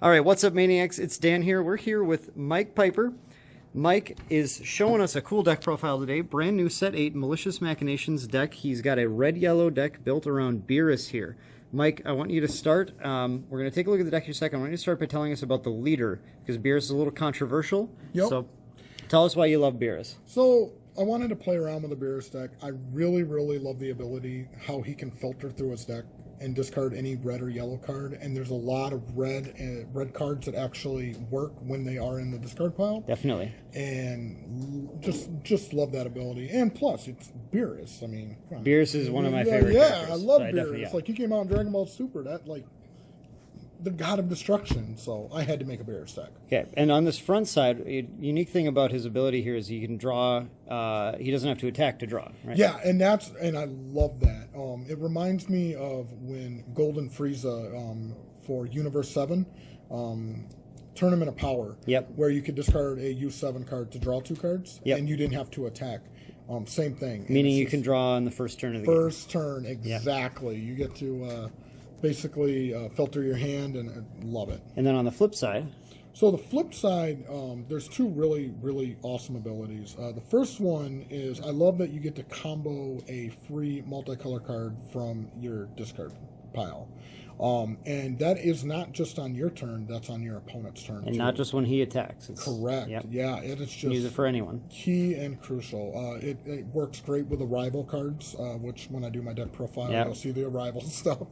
All right, what's up, Maniacs? It's Dan here. We're here with Mike Piper. Mike is showing us a cool deck profile today. Brand new Set 8 Malicious Machinations deck. He's got a red-yellow deck built around Beerus here. Mike, I want you to start. We're going to take a look at the deck in a second. I want you to start by telling us about the leader, because Beerus is a little controversial. Yep. So tell us why you love Beerus. So I wanted to play around with the Beerus deck. I really love the ability, how he can filter through his deck and discard any red or yellow card. And there's a lot of red cards that actually work when they are in the discard pile. Definitely. And just love that ability. And plus, it's Beerus. I mean, Beerus is one of my favorite characters. Yeah, I love so Beerus. Yeah. Like, he came out in Dragon Ball Super. That, like, the god of destruction, so I had to make a Beerus deck. Okay, and on this front side, a unique thing about his ability here is he can draw. He doesn't have to attack to draw, right? Yeah, and I love that. It reminds me of when Golden Frieza for Universe 7, Tournament of Power. Yep. Where you could discard a U7 card to draw 2 cards, yep, and you didn't have to attack. Same thing. Meaning you can draw on the first turn of the game. First turn, exactly. Yep. You get to basically filter your hand, and love it. And then on the flip side, so the flip side, there's two really awesome abilities. The first one is, I love that you get to combo a free multicolor card from your discard pile. And that is not just on your turn, that's on your opponent's turn. And not just when he attacks. It's correct. Yep. Yeah, it is just use it for anyone. Key and crucial. It works great with arrival cards, which when I do my deck profile, yep, you'll see the arrival stuff.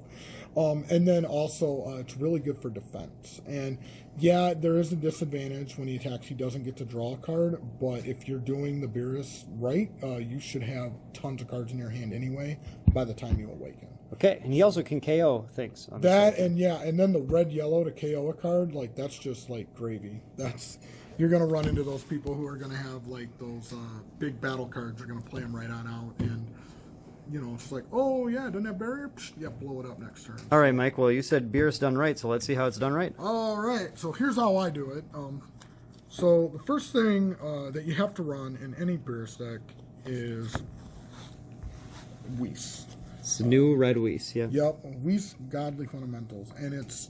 And then also, it's really good for defense. And yeah, there is a disadvantage when he attacks. He doesn't get to draw a card, but if you're doing the Beerus right, you should have tons of cards in your hand anyway by the time you awaken. Okay, and he also can KO things. That, and yeah, and then the red-yellow to KO a card, like, that's just like gravy. You're going to run into those people who are going to have, like, those big battle cards. They're going to play them right on out, and you know, it's like, oh yeah, doesn't have barrier? Psh, yeah, blow it up next turn. All right, Mike, well, you said Beerus done right, so let's see how it's done right. All right, so here's how I do it. So the first thing that you have to run in any Beerus deck is Whis. It's new red Whis, yeah. Yep, Whis Godly Fundamentals, and it's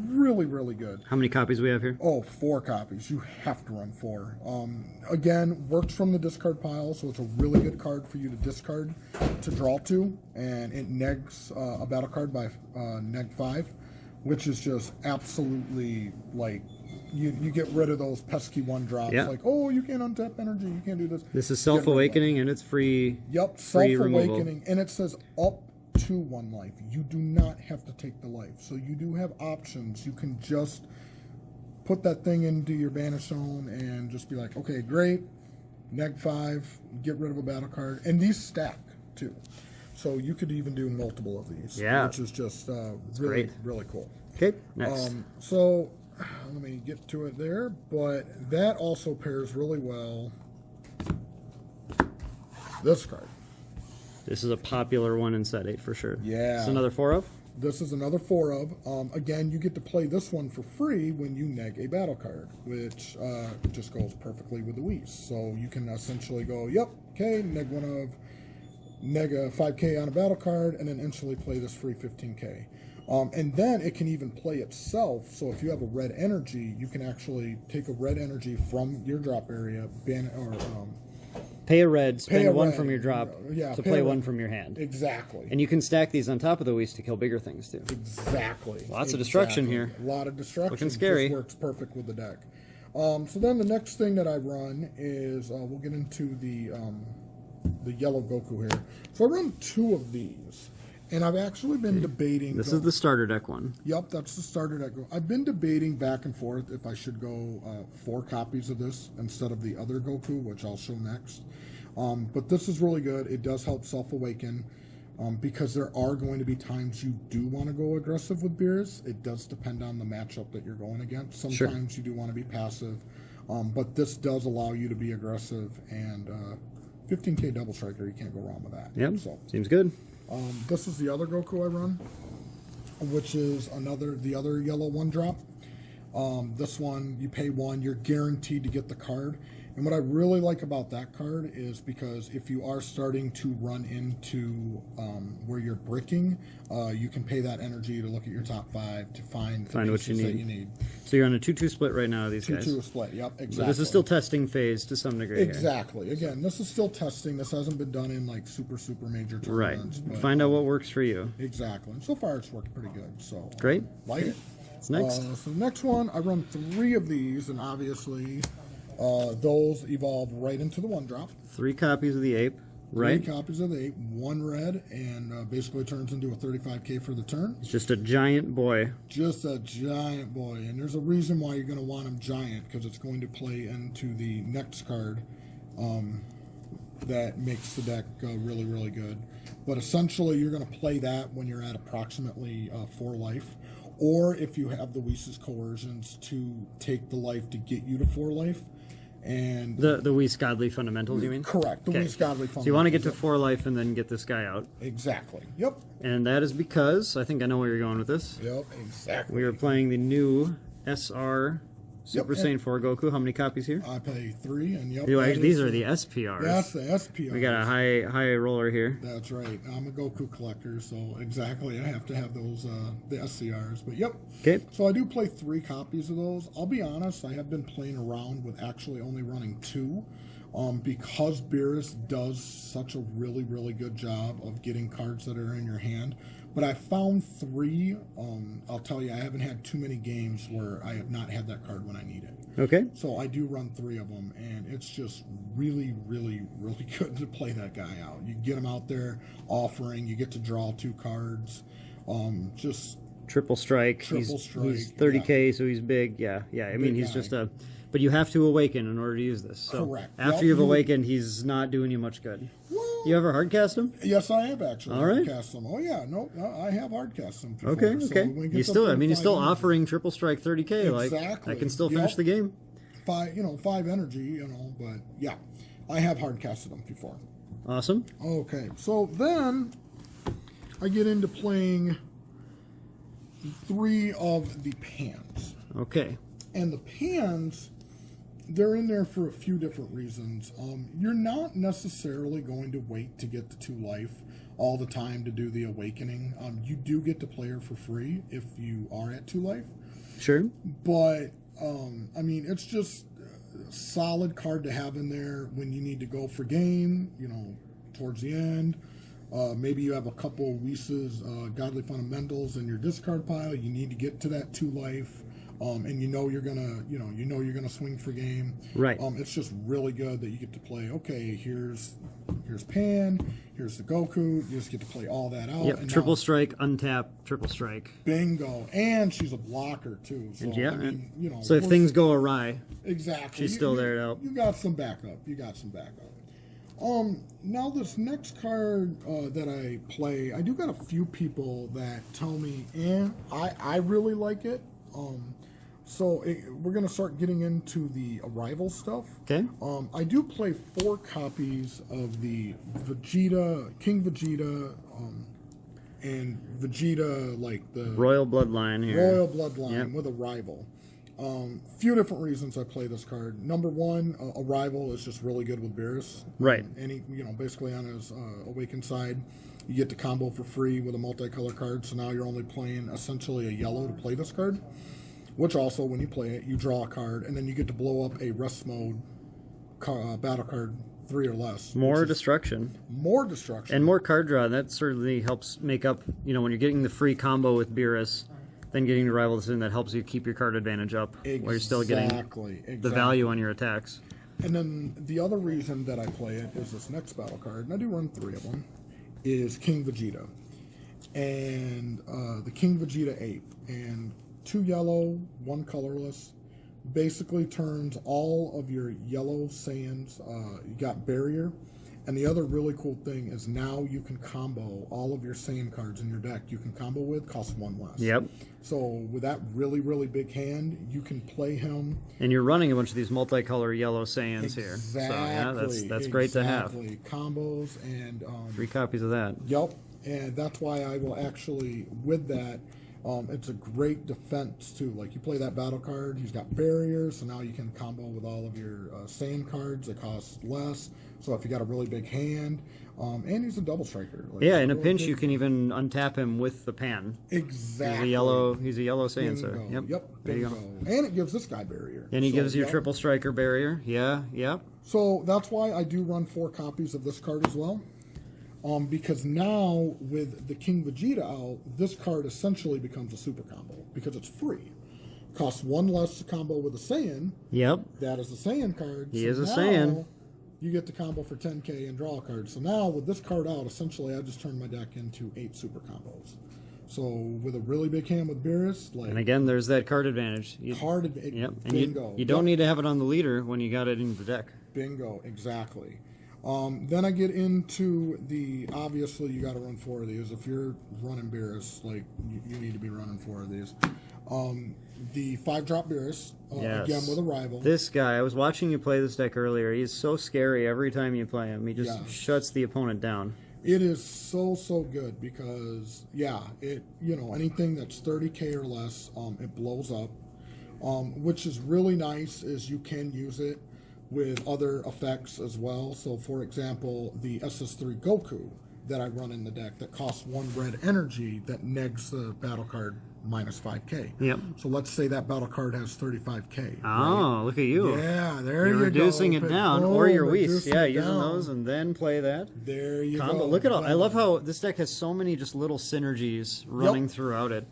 really good. How many copies do we have here? Oh, 4 copies. You have to run 4. Again, works from the discard pile, so it's a really good card for you to discard to draw to, and it negs a battle card by neg 5, which is just absolutely, like, you get rid of those pesky 1-drops. Yep. Like, oh, you can't untap energy, you can't do this. This is Self-Awakening, and it's free. Yep, Self-Awakening, and it says up to 1 life. You do not have to take the life, so you do have options. You can just put that thing into your banish zone and just be like, okay, great, neg 5, get rid of a battle card, and these stack too, so you could even do multiple of these, which is just really cool. Okay, next. So let me get to it there, but that also pairs really well this card. This is a popular one in Set 8 for sure. Yeah. This is another 4 of? This is another 4 of. Again, you get to play this one for free when you neg a battle card, which just goes perfectly with the Whis. So you can essentially go, yep, okay, neg a 5k on a battle card, and then instantly play this free 15k. And then it can even play itself, so if you have a red energy, you can actually take a red energy from your drop area, pay a red, spend 1 from your drop to play 1 from your hand. Exactly. And you can stack these on top of the Whis to kill bigger things too. Exactly. Lots of destruction here. A lot of destruction. Looking scary. Just works perfect with the deck. So then the next thing that I run is, we'll get into the yellow Goku here. So I run 2 of these. And I've actually been debating... This is the starter deck one. Yep, that's the starter deck. I've been debating back and forth if I should go 4 copies of this instead of the other Goku, which I'll show next. But this is really good. It does help Self-Awaken, because there are going to be times you do want to go aggressive with Beerus. It does depend on the matchup that you're going against. Sometimes you do want to be passive, but this does allow you to be aggressive, and 15k Double Striker, you can't go wrong with that. Yep, so, seems good. This is the other Goku I run, which is the other yellow 1-drop. This one, you pay 1, you're guaranteed to get the card. And what I really like about that card is because if you are starting to run into where you're bricking, you can pay that energy to look at your top 5 to find the what you pieces that need. you need. So you're on a 2-2 split right now, these guys. 2-2 split, yep, exactly. So this is still testing phase to some degree. Exactly. Again, this is still testing. This hasn't been done in like super major tournaments. Right. But, Find out what works for you. Exactly. And so far, it's worked pretty good. So Great. like it. What's next? So the next one, I run 3 of these, and obviously those evolve right into the 1-drop. 3 copies of the ape. Right. 3 copies of the ape, 1 red, and basically turns into a 35k for the turn. It's just a giant boy. Just a giant boy, and there's a reason why you're going to want him giant, because it's going to play into the next card that makes the deck really good. But essentially, you're going to play that when you're at approximately 4 life, or if you have the Whist's Coercions to take the life to get you to 4 life. And The Whist Godly Fundamentals, you mean? correct, the Whist Godly Fundamentals. So you want to get to 4 life and then get this guy out. Exactly. Yep. And that is because, I think I know where you're going with this. Yep, exactly. We are playing the new SR Super Yep, Saiyan 4 Goku. How many copies here? I pay 3, and yep. These are the SPRs. That's the SPRs. We got a high roller here. That's right. I'm a Goku collector, so exactly, I have to have those, the SCRs. But yep. Okay. So I do play 3 copies of those. I'll be honest, I have been playing around with actually only running 2. Because Beerus does such a really good job of getting cards that are in your hand. But I found 3. I'll tell you, I haven't had too many games where I have not had that card when I need it. Okay. So I do run 3 of them, and it's just really good to play that guy out. You get him out there offering, you get to draw 2 cards. Just Triple strike. He's 30k, so he's big. Yeah. I mean, he's just a... But you have to awaken in order to use this. So correct. After you've awakened, he's not doing you much good. Well, You ever hard cast him? yes, I have actually. All right. Hardcast them. Oh yeah, no, I have hardcast them before. Okay. So when it gets up to You're still 5 offering triple strike 30k. Like Exactly. I can still finish the game. 5 energy, but yeah, I have hardcasted them before. Awesome. Okay, so then I get into playing 3 of the pans. Okay. And the pans, they're in there for a few different reasons. You're not necessarily going to wait to get the 2 life all the time to do the awakening. You do get to play her for free if you are at 2 life. Sure. But, I mean, it's just a solid card to have in there when you need to go for game, towards the end. Maybe you have a couple Whist's Godly Fundamentals in your discard pile. You need to get to that 2 life. And you're gonna swing for game. Right. It's just really good that you get to play. Okay, here's Pan, here's the Goku. You just get to play all that out. Yep. And Triple now, strike, untap, triple strike. bingo, and she's a blocker too. So Yeah. I mean, So if things go awry, exactly, she's still there to help. You got some backup. Now this next card that I play, I do got a few people that tell me, I really like it. So we're going to start getting into the Arrival stuff. Okay. I do play 4 copies of the Vegeta, King Vegeta, and Vegeta, like the Royal Bloodline here. Royal Bloodline with Arrival. Few different reasons I play this card. Number 1, Arrival is just really good with Beerus. Right. And basically on his Awakened side, you get the combo for free with a multicolor card. So now you're only playing essentially a yellow to play this card. Which also, when you play it, you draw a card, and then you get to blow up a rest mode battle card 3 or less. More destruction. More destruction. And more card draw. That certainly helps make up, when you're getting the free combo with Beerus, then getting the rival decision, that helps you keep your card advantage up while you're still getting the value on your attacks. And then the other reason that I play it is this next battle card, and I do run 3 of them, is King Vegeta. And the King Vegeta ape. And 2 yellow, 1 colorless, basically turns all of your yellow Saiyans. You got barrier, and the other really cool thing is now you can combo all of your Saiyan cards in your deck. You can combo with, cost 1 less. Yep. So with that really big hand, you can play him. And you're running a bunch of these multicolor yellow Saiyans here. Exactly. So yeah, that's great to have. Combos and 3 copies of that. Yep. And that's why I will actually, with that, It's a great defense too. Like you play that battle card, he's got barriers, so now you can combo with all of your sand cards. It costs less. So if you got a really big hand, and he's a double striker. Like, Yeah, in a pinch, you can even untap him with the pan. Exactly. He's a yellow Saiyan, so Bingo. yep. There you go. And it gives this guy barrier. And he gives you yep. triple striker barrier. Yeah, yep. So that's why I do run 4 copies of this card as well. Because now with the King Vegeta out, this card essentially becomes a super combo because it's free. Costs 1 less to combo with a Saiyan. Yep. That is a Saiyan card. He so is a now Saiyan. You get the combo for 10k and draw a card. So now with this card out, essentially I just turned my deck into 8 super combos. So with a really big hand with Beerus, like And again, there's that card advantage. Yep. And Bingo. you don't need to have it on the leader when you got it in the deck. Bingo, exactly. Then I get into the, obviously you got to run 4 of these. If you're running Beerus, like you need to be running 4 of these. The 5-drop Beerus, again with a rival. This guy, I was watching you play this deck earlier. He's so scary every time you play him. He just shuts the opponent down. It is so good because anything that's 30k or less, it blows up. Which is really nice is you can use it with other effects as well. So for example, the SS3 Goku that I run in the deck that costs 1 red energy that negs the battle card minus 5k. Yep. So let's say that battle card has 35k. Oh, right? look at you. Yeah, there You're you reducing go. it down, Boom, or your Whis. reducing Yeah, it using down. those and then play that. There you Combo. go. Look at all. I love how this deck has so many just little synergies running throughout it.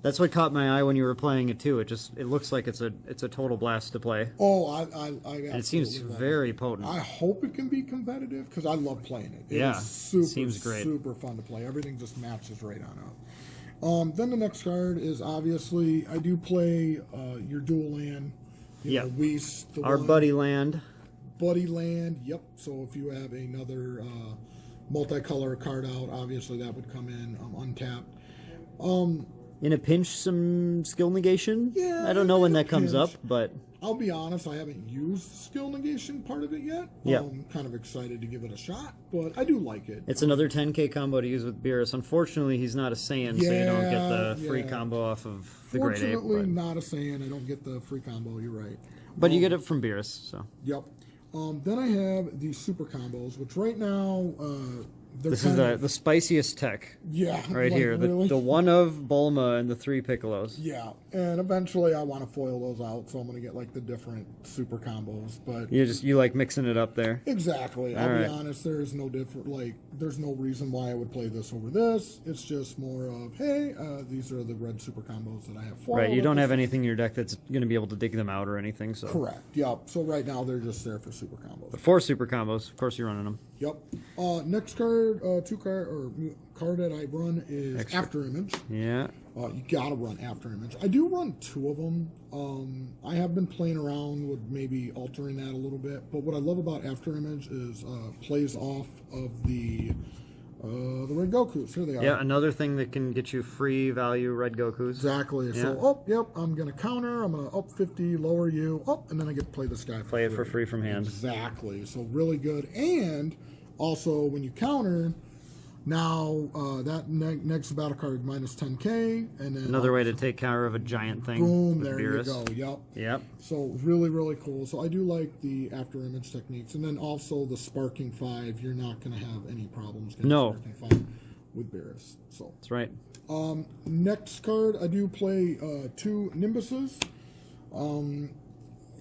That's what caught my eye when you were playing it too. It looks like it's a total blast to play. Oh, I And it seems very potent. I hope it can be competitive because I love playing it. It Yeah, is super, seems great. super fun to play. Everything just matches right on up. Then the next card is obviously I do play your dual land. Whis, Our buddy land. Buddy land. Yep. So if you have another multicolor card out, obviously that would come in untapped. In a pinch, some skill negation. Yeah, I don't know when in a that comes up, pinch. but I'll be honest, I haven't used the skill negation part of it yet. Yeah. I'm kind of excited to give it a shot, but I do like it. it's another 10k combo to use with Beerus. Unfortunately, he's not a Saiyan, so you don't get the free combo off of the Great Ape. Fortunately, not a Saiyan. I don't get the free combo. You're right. But you get it from Beerus, so. Yep. Then I have the super combos, which right now This is the spiciest tech. Yeah. Right like, here. really? The one of Bulma and the 3 Piccolos. Yeah, and eventually I want to foil those out, so I'm going to get like the different super combos. But You like mixing it up there. exactly. I'll be honest. There is no there's no reason why I would play this over this. It's just more of, hey, these are the red super combos that I have. Right. You don't have anything in your deck that's going to be able to dig them out or anything. So. Correct. Yep. So right now they're just there for super combos. But 4 super combos, of course, you're running them. Yep. Next card, card that I run is After Image. Yeah. You gotta run After Image. I do run 2 of them. I have been playing around with maybe altering that a little bit, but what I love about After Image is plays off of the Red Gokus. Here they are. Yeah, another thing that can get you free value Red Gokus. Exactly. Yeah. So, yep, I'm gonna counter. I'm gonna up 50, lower you, and then I get to play this guy. Play it for free from hand. Exactly. So really good. And also, when you counter, now that next battle card minus 10k, and then Another way to take care of a giant thing. boom, with there Beerus. you go. Yep. Yep. So really cool. So I do like the After Image techniques, and then also the Sparking 5. You're not going to have any problems getting Sparking 5 with Beerus. So That's right. next card, I do play 2 Nimbuses.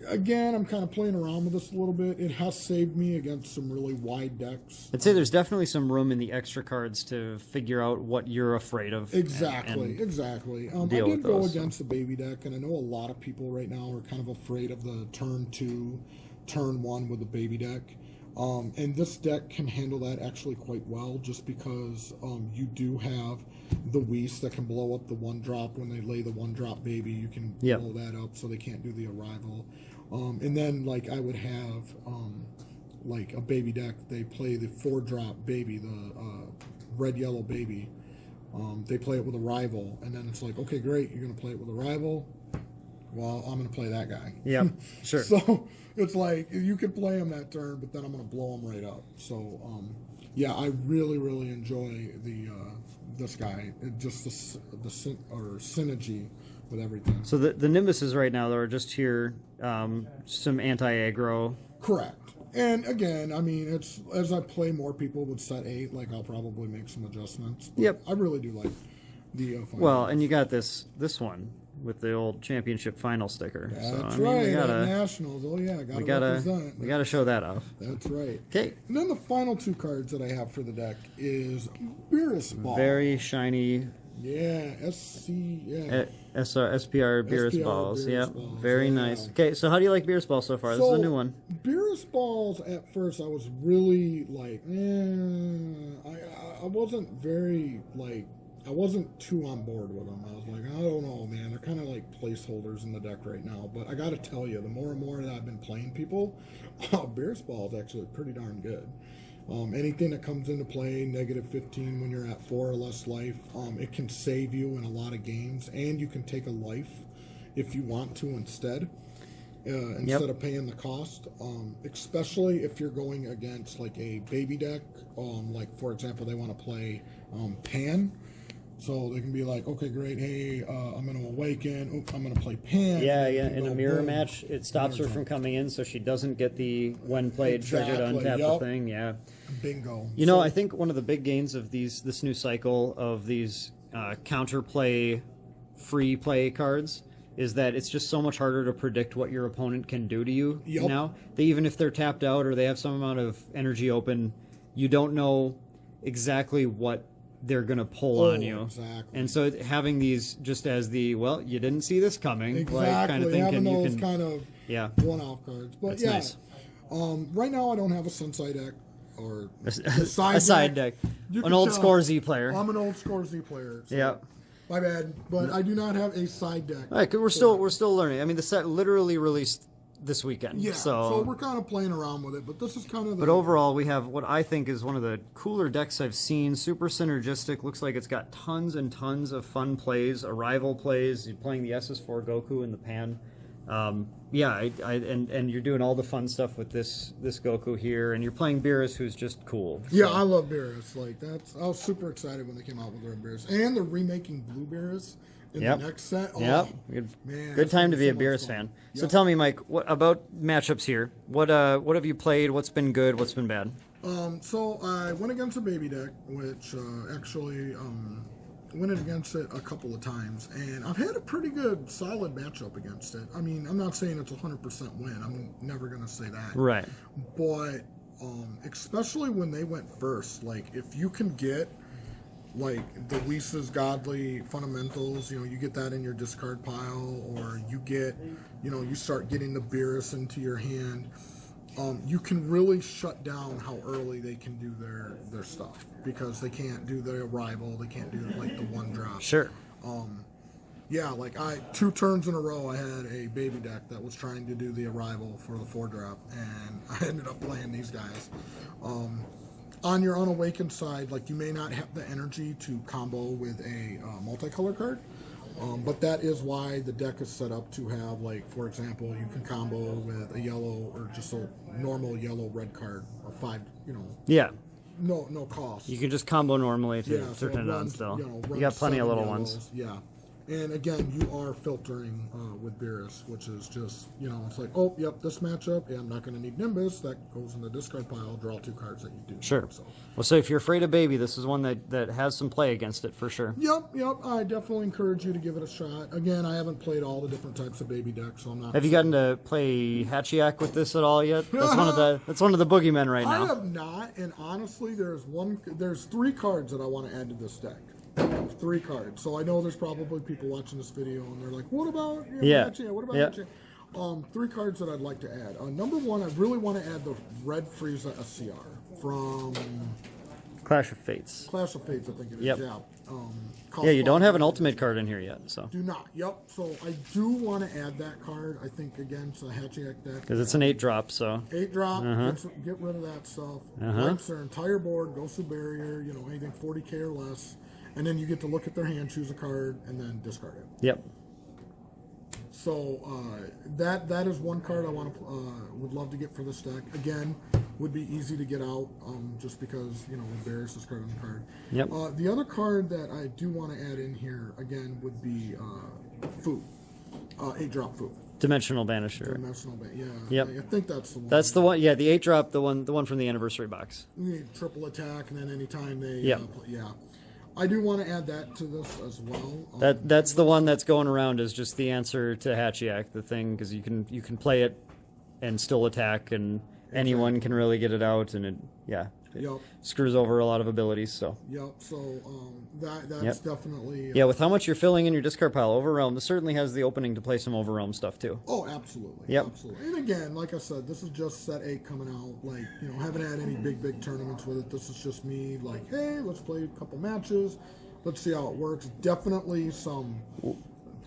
Again, I'm kind of playing around with this a little bit. It has saved me against some really wide decks. I'd say there's definitely some room in the extra cards to figure out what you're afraid of. Exactly. I did go against the baby deck, and I know a lot of people right now are kind of afraid of the turn 2, turn 1 with the baby deck. And this deck can handle that actually quite well, just because you do have the Whis that can blow up the 1-drop when they lay the 1-drop baby. You can blow that up so they can't do the arrival. And then like I would have like a baby deck. They play the 4-drop baby, the red-yellow baby. They play it with a rival, and then it's like, okay, great, you're gonna play it with a rival. well, I'm going to play that guy. Yep, sure. So it's like you could play him that turn, but then I'm going to blow him right up. So yeah, I really enjoy this guy. Just the synergy with everything. So the Nimbuses right now, though, are just here, some anti-aggro. Correct. And again, I mean, it's as I play more people with set 8, like I'll probably make some adjustments. But Yep. I really do like the Well, and you got this one with the old championship final sticker. That's so, I mean, right. we gotta, At Nationals. Oh yeah, we gotta represent. we gotta show that off. That's right. Okay. And then the final 2 cards that I have for the deck is Beerus Ball. Very shiny. Yeah, SPR Beerus SPR balls. Beerus Yep. balls, Very yeah. nice. Okay, so how do you like Beerus Ball so far? This is a new one. Beerus Balls, at first, I was really like, I wasn't very, like, I wasn't too on board with them. I was like, I don't know, man. They're kind of like placeholders in the deck right now. But I got to tell you, the more and more that I've been playing people, Beerus Ball is actually pretty darn good. Anything that comes into play, -15 when you're at 4 or less life, it can save you in a lot of games, and you can take a life if you want to instead of paying the cost. Especially if you're going against like a baby deck, like for example, they want to play Pan. So they can be like, okay, great. Hey, I'm going to awaken. Oop, I'm going to play Pan. Yeah. In a mirror match, it stops her from coming in, so she doesn't get the when played trigger to untap the thing. Yeah. Bingo. You know, I think one of the big gains of this new cycle of these counterplay, free play cards is that it's just so much harder to predict what your opponent can do to you now. Even if they're tapped out or they have some amount of energy open, you don't know exactly what they're going to pull on you. Exactly. And so having these just as the, well, you didn't see this coming, exactly. like kind of thing. Having you those can, kind of one-off cards. But that's yeah, nice. Right now I don't have a Sensei deck or a side deck. An old Scorzy player. I'm an old Scorzy player. So Yeah. my bad, but I do not have a side deck. All right, 'cause we're still learning. I mean, the set literally released this weekend. Yeah, so so we're kind of playing around with it, but this is kind of the... But overall, we have what I think is one of the cooler decks I've seen. Super synergistic. Looks like it's got tons and tons of fun plays, arrival plays. You're playing the SS4 Goku in the Pan. And you're doing all the fun stuff with this Goku here, and you're playing Beerus, who's just cool. Yeah, I love Beerus. Like I was super excited when they came out with their Beerus, and they're remaking Blue Beerus in the next set. Oh, good time to be a Beerus fan. So tell me, Mike, what about matchups here? What have you played? What's been good? What's been bad? So I went against a baby deck, which actually went against it a couple of times, and I've had a pretty good, solid matchup against it. I mean, I'm not saying it's a 100% win. I'm never going to say that. Right. But especially when they went first, like if you can get like the Whisa's Godly Fundamentals, you get that in your discard pile, or you get, you start getting the Beerus into your hand, you can really shut down how early they can do their stuff, because they can't do the arrival, they can't do like the one drop. Sure. Yeah, like 2 turns in a row, I had a baby deck that was trying to do the arrival for the 4-drop, and I ended up playing these guys. On your unawakened side, like you may not have the energy to combo with a multicolor card, but that is why the deck is set up to have, like, for example, you can combo with a yellow or just a normal yellow-red card, or 5, Yeah. no cost. You can just combo normally to so turn it on runs, still. runs You got plenty of 7 little yellows, ones. Yeah. And again, you are filtering with Beerus, which is just, it's like, oh, yep, this matchup, I'm not going to need Nimbus. That goes in the discard pile. Draw 2 cards that you do. Sure. So. Well, so if you're afraid of baby, this is one that has some play against it for sure. Yep. I definitely encourage you to give it a shot. Again, I haven't played all the different types of baby decks, so I'm not. Have you gotten to play Hachiak with this at all yet? That's one of the boogeymen right now. I have not, and honestly, there's 3 cards that I want to add to this deck. 3 cards. So I know there's probably people watching this video and they're like, what about Hachiak? What about Hachiak? 3 cards that I'd like to add. Number 1, I really want to add the Red Frieza SCR from Clash of Fates. Clash of Fates, I think it is. Yep. Yeah. You don't have an ultimate card in here yet, so. Do not. Yep. So I do want to add that card. I think against the Hachiak deck. Because it's an 8-drop, so. 8-drop. Get rid of that stuff. Wipes their entire board. Goes through barrier. Anything 40k or less. And then you get to look at their hand, choose a card, and then discard it. Yep. So that is one card I would love to get for this deck. Again, would be easy to get out just because with Beerus is card on the card. Yep. The other card that I do want to add in here again would be Fu, 8-drop Fu. Dimensional Banisher. Dimensional yeah. Yep. I think that's the one. That's the one. Yeah, the 8-drop, the one from the anniversary box. You need triple attack, and then anytime they Yep. yeah. I do want to add that to this as well. That's the one that's going around as just the answer to Hatchiak, the thing, because you can play it and still attack, and anyone can really get it out, and it screws over a lot of abilities. So so that's definitely with how much you're filling in your discard pile, Overwhelm, this certainly has the opening to play some Overwhelm stuff too. Oh, absolutely. Yep. Absolutely. And again, like I said, this is just set 8 coming out. Like, haven't had any big tournaments with it. This is just me like, hey, let's play a couple matches. Let's see how it works. Definitely some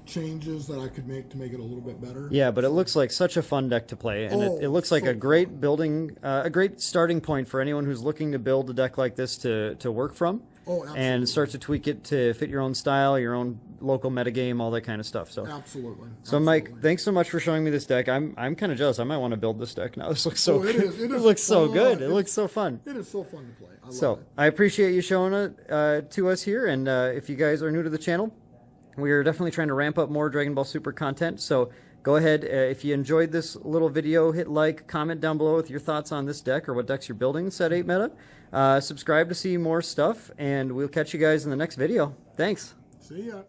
changes that I could make to make it a little bit better. Yeah, but it looks like such a fun deck to play, and it looks like a great building, a great starting point for anyone who's looking to build a deck like this to work from. Oh, absolutely. And start to tweak it to fit your own style, your own local metagame, all that kind of stuff. So absolutely. So Mike, thanks so much for showing me this deck. I'm kind of jealous. I might want to build this deck now. This looks so good. It looks so good. It looks so fun. It is so fun to play. I so love it. I appreciate you showing it to us here. And if you guys are new to the channel, we are definitely trying to ramp up more Dragon Ball Super content. So go ahead, if you enjoyed this little video, hit like, comment down below with your thoughts on this deck or what decks you're building in Set 8 meta. Subscribe to see more stuff, and we'll catch you guys in the next video. Thanks. See ya.